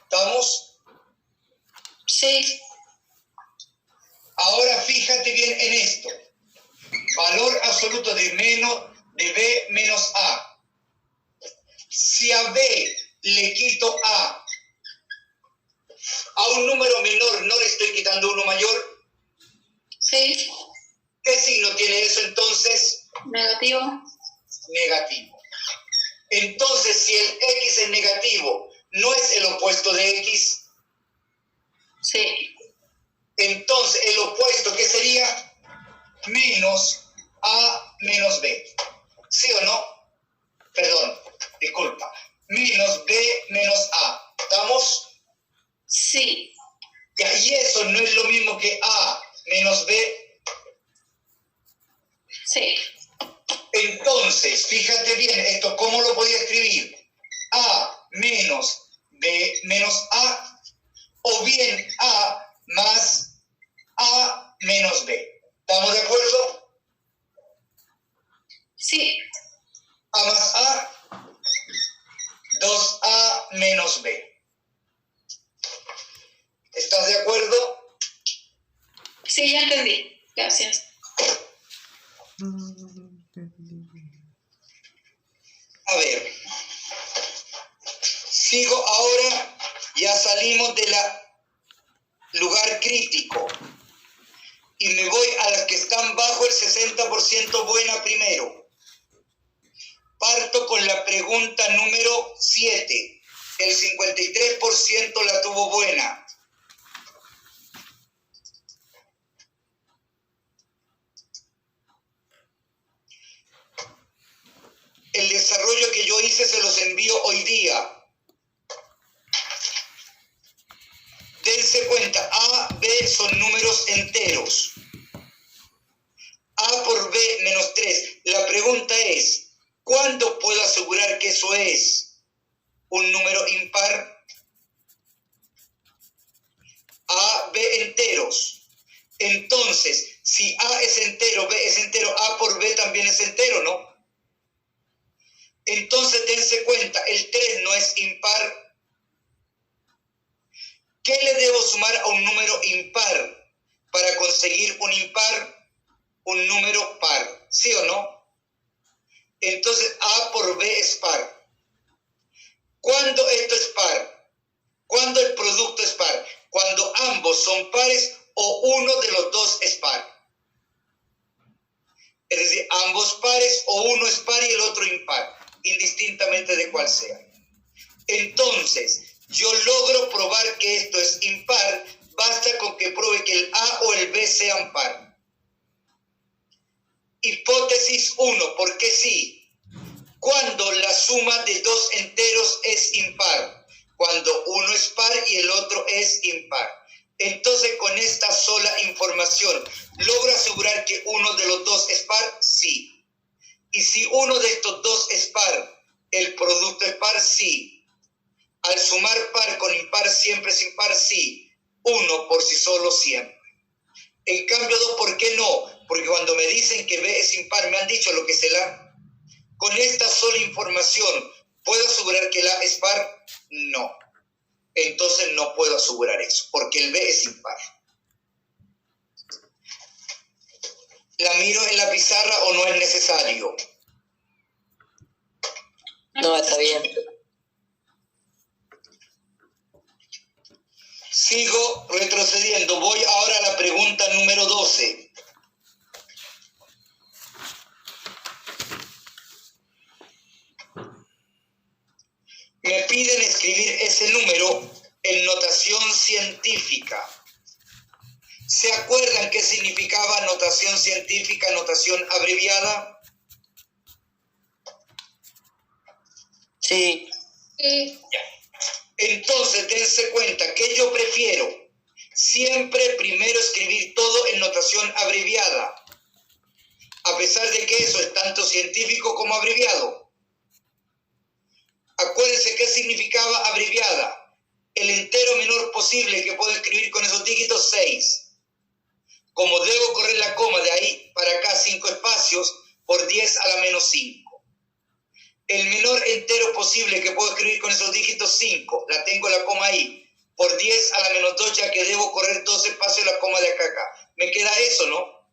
¿Estamos? Sí. Ahora fíjate bien en esto. Valor absoluto de B menos A. Si a B le quito A un número menor, ¿no le estoy quitando uno mayor? Sí. ¿Qué signo tiene eso entonces? Negativo. Negativo. Entonces, si el X es negativo, ¿no es el opuesto de X? Sí. Entonces, el opuesto, ¿qué sería? Menos A menos B. ¿Sí o no? Perdón, disculpa. Menos B menos A. ¿Estamos? Sí. Ya, y eso no es lo mismo que A menos B. Sí. Entonces, fíjate bien, esto, ¿cómo lo podía escribir? A menos B menos A, o bien A más A menos B. ¿Estamos de acuerdo? Sí. A más A, 2A menos B. ¿Estás de acuerdo? Sí, ya entendí. Gracias. A ver, sigo ahora, ya salimos del lugar crítico y me voy a las que están bajo el 60% buena primero. Parto con la pregunta número 7. El 53% la tuvo buena. El desarrollo que yo hice se los envío hoy día. Dense cuenta, A, B son números enteros. A por B menos 3. La pregunta es, ¿cuándo puedo asegurar que eso es un número impar? A, B enteros. Entonces, si A es entero, B es entero, A por B también es entero, ¿no? Entonces, dense cuenta, el 3 no es impar. ¿Qué le debo sumar a un número impar para conseguir un impar? Un número par, ¿sí o no? Entonces, A por B es par. ¿Cuándo esto es par? ¿Cuándo el producto es par? Cuando ambos son pares o uno de los dos es par. Es decir, ambos pares o uno es par y el otro impar, indistintamente de cuál sea. Entonces, yo logro probar que esto es impar, basta con que pruebe que el A o el B sean par. Hipótesis 1, ¿por qué sí? Cuando la suma de dos enteros es impar, cuando uno es par y el otro es impar. Entonces, con esta sola información, ¿logro asegurar que uno de los dos es par? Sí. Y si uno de estos dos es par, ¿el producto es par? Sí. Al sumar par con impar siempre es impar, sí. Uno por sí solo siempre. En cambio, 2, ¿por qué no? Porque cuando me dicen que B es impar, me han dicho lo que es el A. Con esta sola información, ¿puedo asegurar que el A es par? No. Entonces no puedo asegurar eso, porque el B es impar. ¿La miro en la pizarra o no es necesario? No, está bien. Sigo retrocediendo. Voy ahora a la pregunta número 12. Me piden escribir ese número en notación científica. ¿Se acuerdan qué significaba notación científica, notación abreviada? Sí. Entonces, dense cuenta que yo prefiero siempre primero escribir todo en notación abreviada, a pesar de que eso es tanto científico como abreviado. Acuérdense qué significaba abreviada. El entero menor posible que puedo escribir con esos dígitos, 6. Como debo correr la coma de ahí para acá 5 espacios, por 10 a la menos 5. El menor entero posible que puedo escribir con esos dígitos, 5. La tengo la coma ahí. Por 10 a la menos 2, ya que debo correr 2 espacios la coma de acá a acá. Me queda eso, ¿no?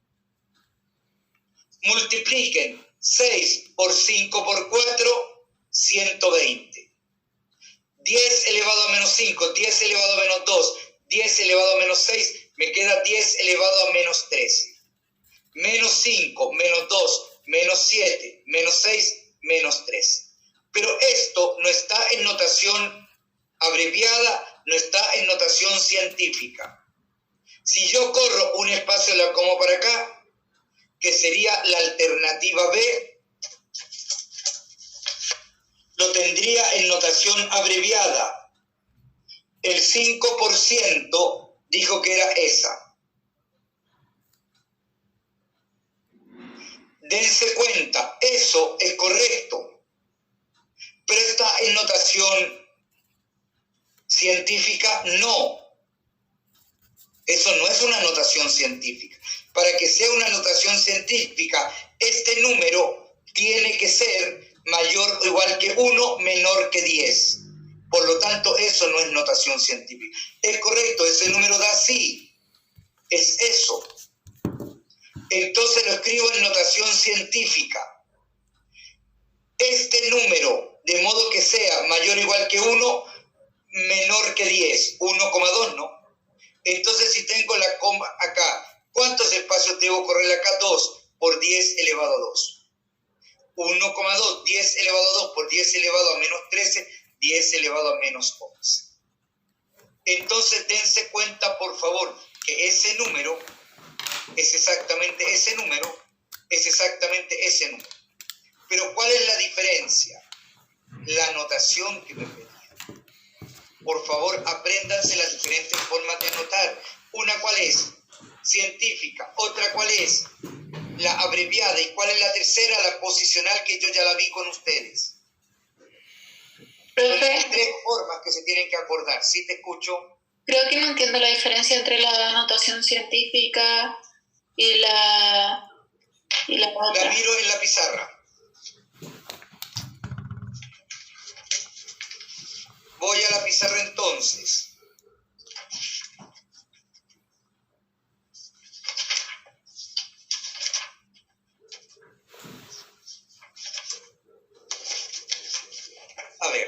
Multipliquen 6 por 5 por 4, 120. 10 elevado a menos 5, 10 elevado a menos 2, 10 elevado a menos 6, me queda 10 elevado a menos 13. Menos 5, menos 2, menos 7, menos 6, menos 3. Pero esto no está en notación abreviada, no está en notación científica. Si Si yo corro un espacio la como para acá, que sería la alternativa B, lo tendría en notación abreviada. El 5% dijo que era esa. Dense cuenta, eso es correcto, pero está en notación científica, no. Eso no es una notación científica. Para que sea una notación científica, este número tiene que ser mayor o igual que 1, menor que 10. Por lo tanto, eso no es notación científica. Es correcto, ese número da sí. Es eso. Entonces lo escribo en notación científica. Este número, de modo que sea mayor o igual que 1, menor que 10. 1,2, ¿no? Entonces, si tengo la coma acá, ¿cuántos espacios debo correr acá? 2 por 10 elevado a 2. 1,2, 10 elevado a 2 por 10 elevado a menos 13, 10 elevado a menos 11. Entonces, dense cuenta, por favor, que ese número es exactamente ese número, es exactamente ese número. Pero, ¿cuál es la diferencia? La notación que me pedía. Por favor, apréndanse las diferentes formas de anotar. Una, ¿cuál es? Científica. Otra, ¿cuál es? La abreviada. ¿Y cuál es la tercera? La posicional, que yo ya la vi con ustedes. Profe, Hay 3 formas que se tienen que acordar. ¿Sí te escucho? creo que no entiendo la diferencia entre la notación científica y la La otra. miro en la pizarra. Voy a la pizarra entonces. A ver.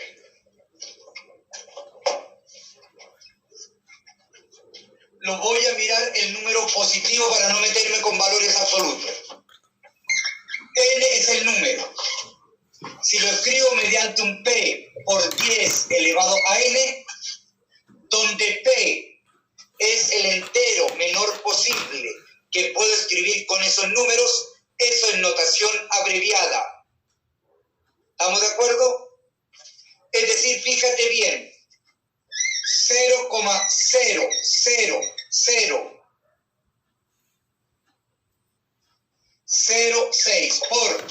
Lo voy a mirar el número positivo para no meterme con valores absolutos. N es el número. Si lo escribo mediante un P por 10 elevado a N, donde P es el entero menor posible que puedo escribir con esos números, eso es notación abreviada. ¿Estamos de acuerdo? Es decir, fíjate bien, 0,00006 por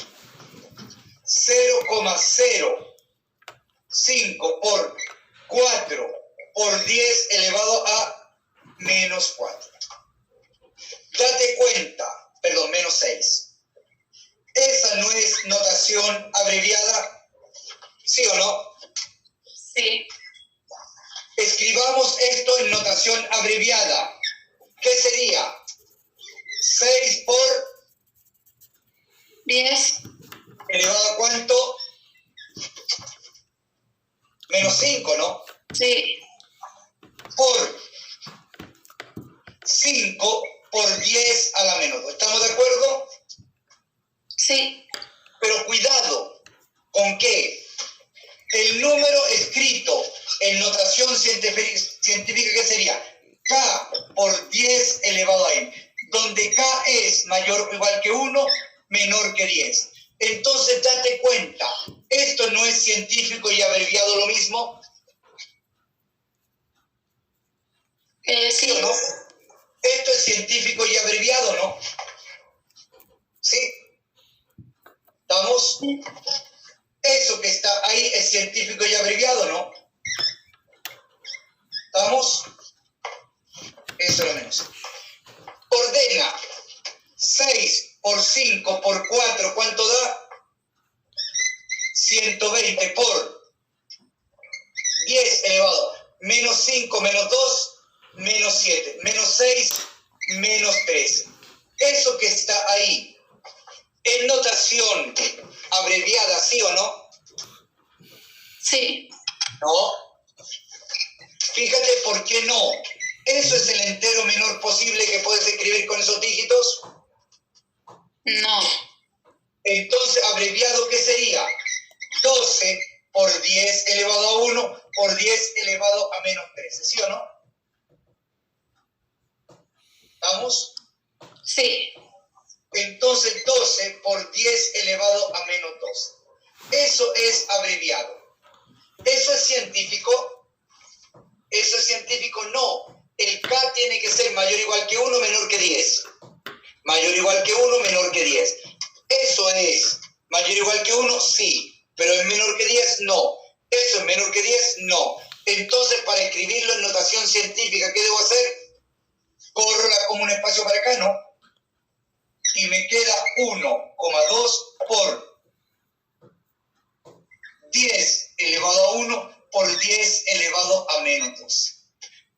0,05 por 4 por 10 elevado a menos 4. Date cuenta, perdón, menos 6. ¿Esa no es notación abreviada? ¿Sí o no? Sí. Escribamos esto en notación abreviada. ¿Qué sería? 6 por 10. elevado a ¿cuánto? Menos 5, ¿no? Sí. Por 5 por 10 a la menos 2. ¿Estamos de acuerdo? Sí. Pero cuidado, ¿con qué? El número escrito en notación científica, ¿qué sería? K por 10 elevado a n, donde K es mayor o igual que 1, menor que 10. Entonces, date cuenta, ¿esto no es científico y abreviado lo mismo? ¿Sí Sí. o no? Esto es científico y abreviado, ¿no? ¿Sí? ¿Estamos? Eso que está ahí es científico y abreviado, ¿no? ¿Estamos? Eso es lo menos. Ordena 6 por 5 por 4, ¿cuánto da? 120 por 10 elevado. Menos 5, menos 2, menos 7. Menos 6, menos 13. Eso que está ahí, ¿es notación abreviada, sí o no? Sí. No. Fíjate por qué no. ¿Eso es el entero menor posible que puedes escribir con esos dígitos? No. Entonces, abreviado, ¿qué sería? 12 por 10 elevado a 1 por 10 elevado a menos 13, ¿sí o no? ¿Vamos? Sí. Entonces 12 por 10 elevado a menos 12. Eso es abreviado. ¿Eso es científico? ¿Eso es científico? No. El K tiene que ser mayor o igual que 1, menor que 10. Mayor o igual que 1, menor que 10. Eso es. Mayor o igual que 1, sí. Pero es menor que 10, no. Eso es menor que 10, no. Entonces, para escribirlo en notación científica, ¿qué debo hacer? Corro como un espacio para acá, ¿no? Y me queda 1,2 por 10 elevado a 1 por 10 elevado a menos 12.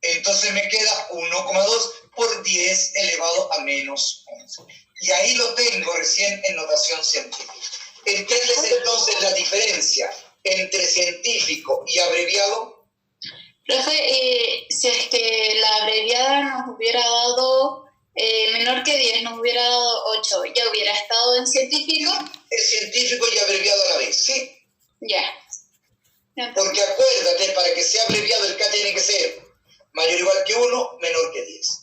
Entonces me queda 1,2 por 10 elevado a menos 11. Y ahí lo tengo recién en notación científica. ¿Entiendes entonces la diferencia entre científico y abreviado? Profe, si es que la abreviada nos hubiera dado menor que 10, nos hubiera dado 8, ¿ya hubiera estado en científico? Es científico y abreviado a la vez, ¿sí? Ya. Porque acuérdate, para que sea abreviado el K tiene que ser mayor o igual que 1, menor que 10.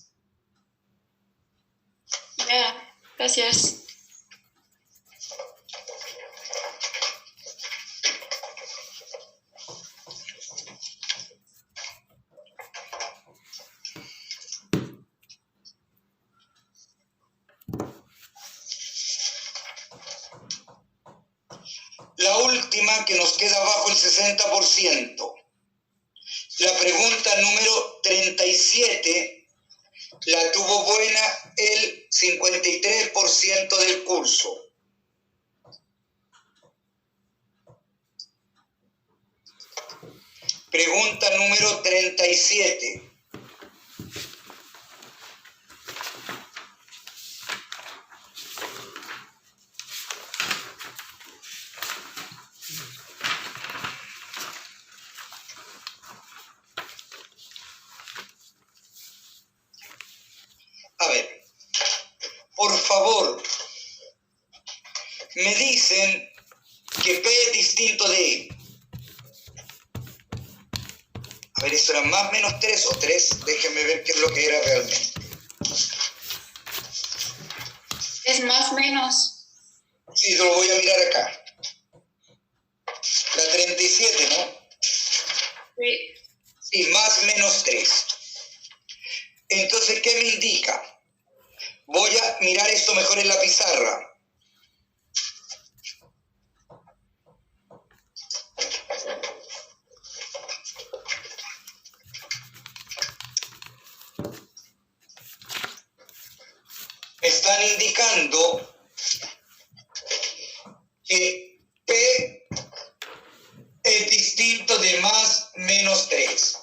Ya, gracias. La última que nos queda bajo el 60%. La pregunta número 37 la tuvo buena el 53% del curso. Pregunta número 37. A ver, por favor, me dicen que P es distinto de E. A ver, ¿eso era más menos 3 o 3? Déjenme ver qué es lo que era realmente. Es más menos. Sí, lo voy a mirar acá. La 37, ¿no? Sí. Sí, más menos 3. Entonces, ¿qué me indica? Voy a mirar esto mejor en la pizarra. Me están indicando que P es distinto de más menos 3.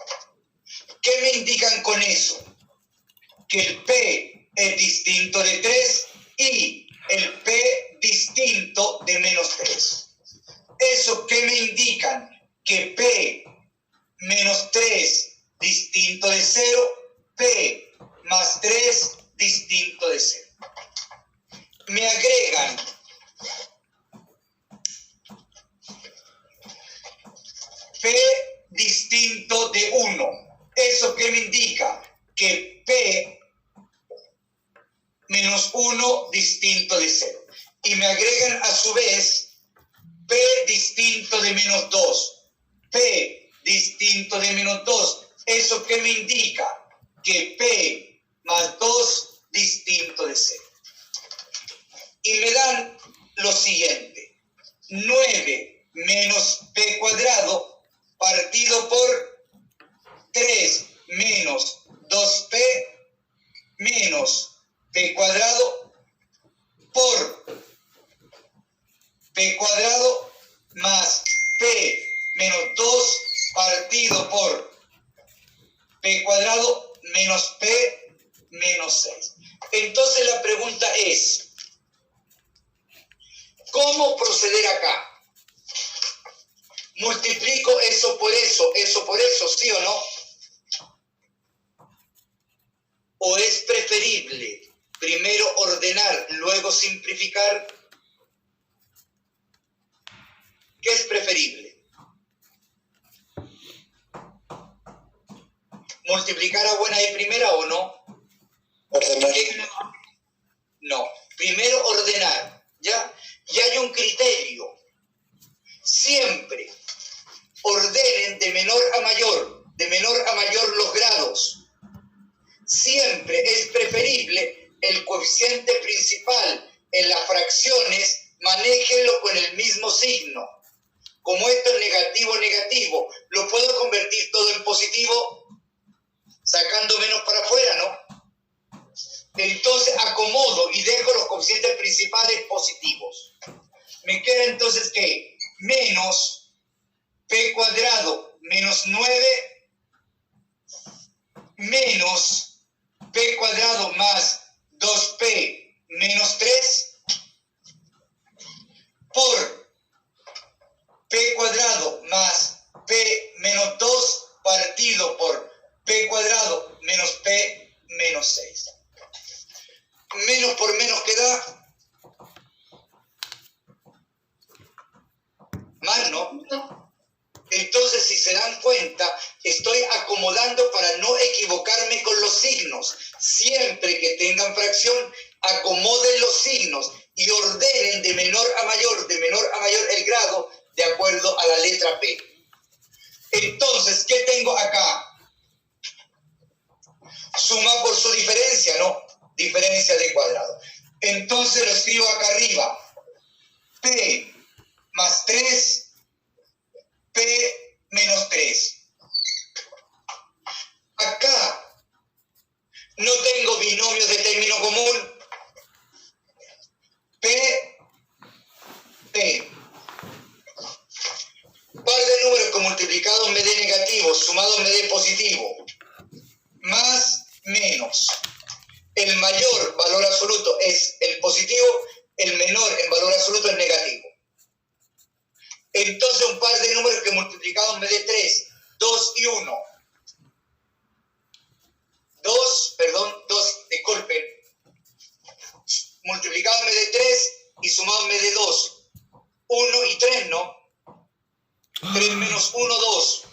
¿Qué me indican con eso? Que el P es distinto de 3 y el P distinto de menos 3. ¿Eso qué me indican? Que P menos 3 distinto de 0, P más 3 distinto de 0. Me agregan P distinto de 1. ¿Eso qué me indica? Que P menos 1 distinto de 0. Y me agregan a su vez P distinto de menos 2. P distinto de menos 2. ¿Eso qué me indica? Que P más 2 distinto de 0. Y me dan lo siguiente. 9 menos P cuadrado partido por 3 menos 2P menos P cuadrado por P cuadrado más P menos 2 partido por P cuadrado menos P menos 6. Entonces la pregunta es, ¿cómo proceder acá? ¿Multiplico eso por eso, sí o no? ¿O es preferible primero ordenar, luego simplificar? ¿Qué es preferible? ¿Multiplicar a buena de primera o no? ordenar. No, primero ordenar, ¿ya? Y hay un criterio. Siempre ordenen de menor a mayor los grados. Siempre es preferible el coeficiente principal en las fracciones, manéjenlo con el mismo signo. Como esto es negativo, lo puedo convertir todo en positivo, sacando menos para afuera, ¿no? Entonces acomodo y dejo los coeficientes principales positivos. Me queda entonces que menos p cuadrado menos 9 menos p cuadrado más 2p menos 3 por p cuadrado más p menos 2 partido por p cuadrado menos p menos 6. Menos por menos que da más, ¿no? Entonces, si se dan cuenta, estoy acomodando para no equivocarme con los signos. Siempre que tengan fracción, acomoden los signos y ordenen de menor a mayor el grado de acuerdo a la letra P. Entonces, ¿qué tengo acá? Suma por su diferencia, ¿no? Diferencia de cuadrado. Entonces lo escribo acá arriba. P más 3, P menos 3. Acá no tengo binomios de término común. P. Par de números que multiplicados me dé negativo, sumados me dé positivo. Más, menos. El mayor valor absoluto es el positivo, el menor en valor absoluto es negativo. Entonces un par de números que multiplicados me dé 3, 2 y 1. 2, disculpen. Multiplicados me dé 3 y sumados me dé 2. 1 y 3, ¿no? 3 menos 1, 2.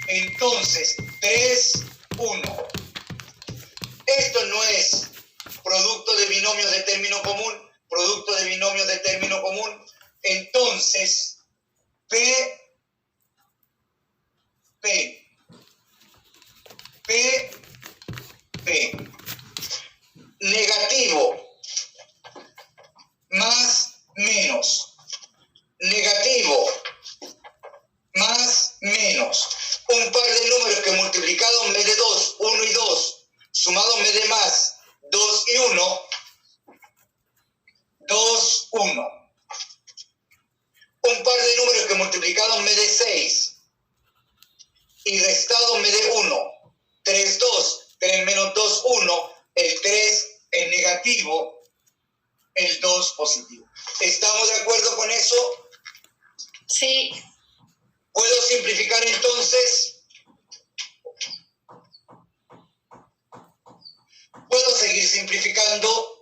Entonces, 3, 1. Esto no es producto de binomios de término común, Entonces, P, negativo, más, menos, negativo, más, menos. Un par de números que multiplicados me dé 2, 1 y 2, sumados me dé más, 2 y 1, 2, 1. Un par de números que multiplicados me dé 6 y restados me dé 1, 3, 2, 3 menos 2, 1, el 3 es negativo, el 2 positivo. ¿Estamos de acuerdo con eso? Sí. ¿Puedo simplificar entonces? ¿Puedo seguir simplificando?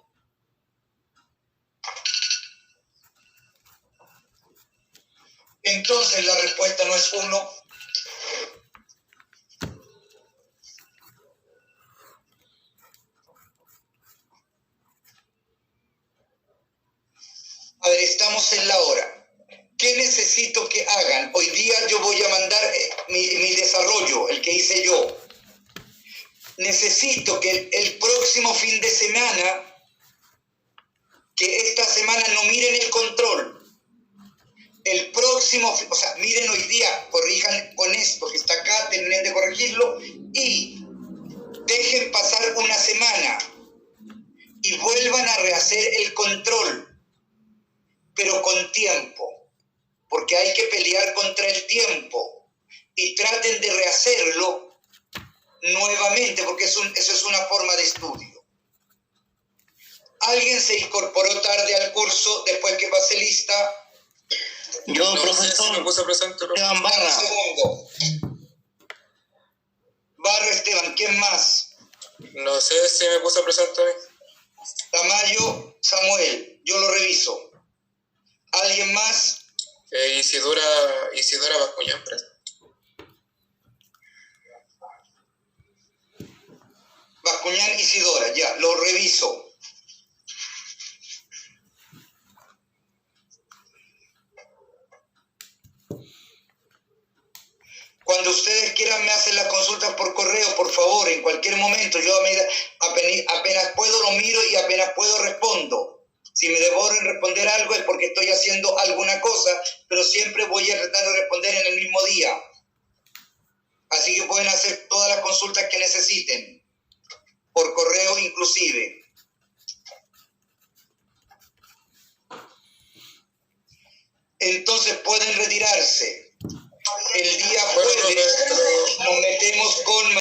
Entonces la respuesta no es 1. A ver, estamos en la hora. ¿Qué necesito que hagan? Hoy día yo voy a mandar mi desarrollo, el que hice yo. Necesito que el próximo fin de semana, que esta semana no miren el control. El próximo, o sea, miren hoy día, corrijan con esto que está acá, terminen de corregirlo y dejen pasar una semana y vuelvan a rehacer el control, pero con tiempo. Porque hay que pelear contra el tiempo y traten de rehacerlo nuevamente, porque eso es una forma de estudio. ¿Alguien se incorporó tarde al curso después que pasé lista? Yo, No profesor, sé si me puse presente, ¿no? Esteban Un Barra. segundo. Barra Esteban, ¿quién más? No sé si me puse presente. Tamayo, Samuel, yo lo reviso. ¿Alguien más? Isidora Bascuñán, presente. Bascuñán Isidora, ya, lo reviso. Cuando ustedes quieran me hacen las consultas por correo, por favor, en cualquier momento. Yo apenas puedo lo miro y apenas puedo respondo. Si me devoro en responder algo es porque estoy haciendo alguna cosa, pero siempre voy a tratar de responder en el mismo día. Así que pueden hacer todas las consultas que necesiten, por correo inclusive. Entonces pueden retirarse. El día Bueno, jueves profe, pero- nos metemos con